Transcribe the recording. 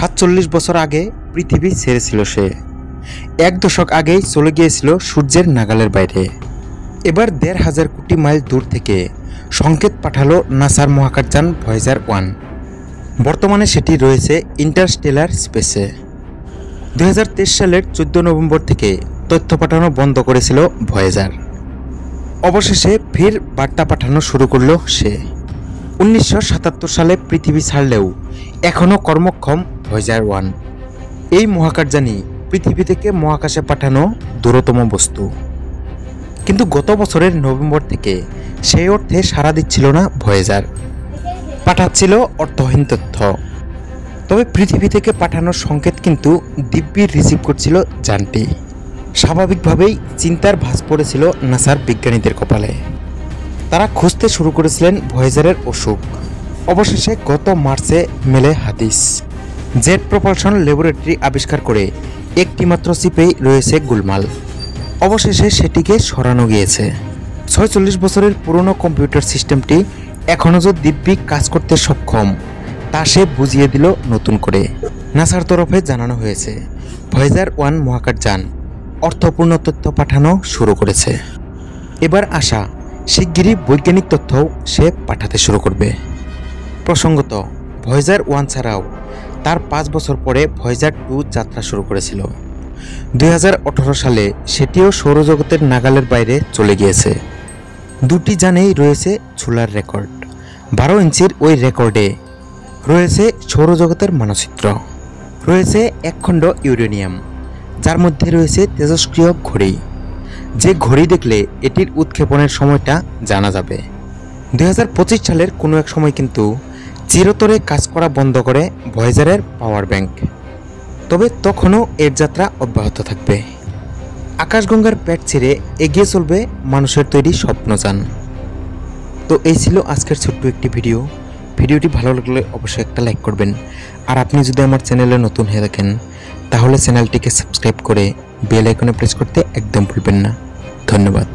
47 বছর আগে পৃথিবী ছেড়েছিল সে। এক দশক আগেই চলে গিয়েছিল সূর্যের নাগালের বাইরে। এবার ১,৫০০ কোটি মাইল দূর থেকে সংকেত পাঠালো নাসার মহাকাশযান ভয়েজার 1। বর্তমানে সেটি রয়েছে ইন্টারস্টেলার স্পেসে। ২০২৩ সালের ১৪ নভেম্বর থেকে তথ্য পাঠানো বন্ধ করেছিল ভয়েজার। অবশেষে ফের বার্তা পাঠানো শুরু করলো সে। ১৯৭৭ সালে পৃথিবী ছাড়লেও এখনও কর্মক্ষম ভয়েজার 1। এই মহাকাশযানই পৃথিবী থেকে মহাকাশে পাঠানো দূরতম বস্তু। কিন্তু গত বছরের নভেম্বর থেকে সেই অর্থে সাড়া দিচ্ছিল না ভয়েজার, পাঠাচ্ছিল অর্থহীন তথ্য। তবে পৃথিবী থেকে পাঠানোর সংকেত কিন্তু দিব্যি রিসিভ করছিল যানটি। স্বাভাবিকভাবেই চিন্তার ভাঁজ পড়েছিল নাসার বিজ্ঞানীদের কপালে। তারা খুঁজতে শুরু করেছিলেন ভয়েজারের অসুখ। অবশেষে গত মার্চে মেলে হাদিস। জেট প্রপালশন ল্যাবরেটরি আবিষ্কার করে একটি মাত্র চিপেই রয়েছে গোলমাল। অবশেষে সেটিকে সরানো গিয়েছে। ৪৬ বছরের পুরনো কম্পিউটার সিস্টেমটি এখনও যে দিব্যি কাজ করতে সক্ষম তা সে বুঝিয়ে দিল নতুন করে। নাসার তরফে জানানো হয়েছে ভয়েজার 1 মহাকাশযান অর্থপূর্ণ তথ্য পাঠানো শুরু করেছে। এবার আশা শিগগিরই বৈজ্ঞানিক তথ্যও সে পাঠাতে শুরু করবে। প্রসঙ্গত, ভয়েজার 1 ছাড়াও তার ৫ বছর পরে ভয়েজার 2 যাত্রা শুরু করেছিল। ২০১৮ সালে সেটিও সৌরজগতের নাগালের বাইরে চলে গিয়েছে। দুটি যানেই রয়েছে ছোলার রেকর্ড। ১২ ইঞ্চির ওই রেকর্ডে রয়েছে সৌরজগতের মানচিত্র, রয়েছে একখণ্ড ইউরেনিয়াম, যার মধ্যে রয়েছে তেজস্ক্রিয় ঘড়ি। যে ঘড়ি দেখলে এটির উৎক্ষেপণের সময়টা জানা যাবে। ২০২৫ সালের কোনো এক সময় কিন্তু চিরতরে কাজ করা বন্ধ করে ভয়েজারের পাওয়ার ব্যাংক। তবে তখনও এর যাত্রা অব্যাহত থাকবে। আকাশগঙ্গার পেট ছেড়ে এগিয়ে চলবে মানুষের তৈরি স্বপ্নযান। তো এই ছিল আজকের ছোট্ট একটি ভিডিও। ভিডিওটি ভালো লাগলে অবশ্যই একটা লাইক করবেন। আর আপনি যদি আমার চ্যানেলে নতুন হয়ে থাকেন তাহলে চ্যানেলটিকে সাবস্ক্রাইব করে বেল আইকনে প্রেস করতে একদম ভুলবেন না। ধন্যবাদ।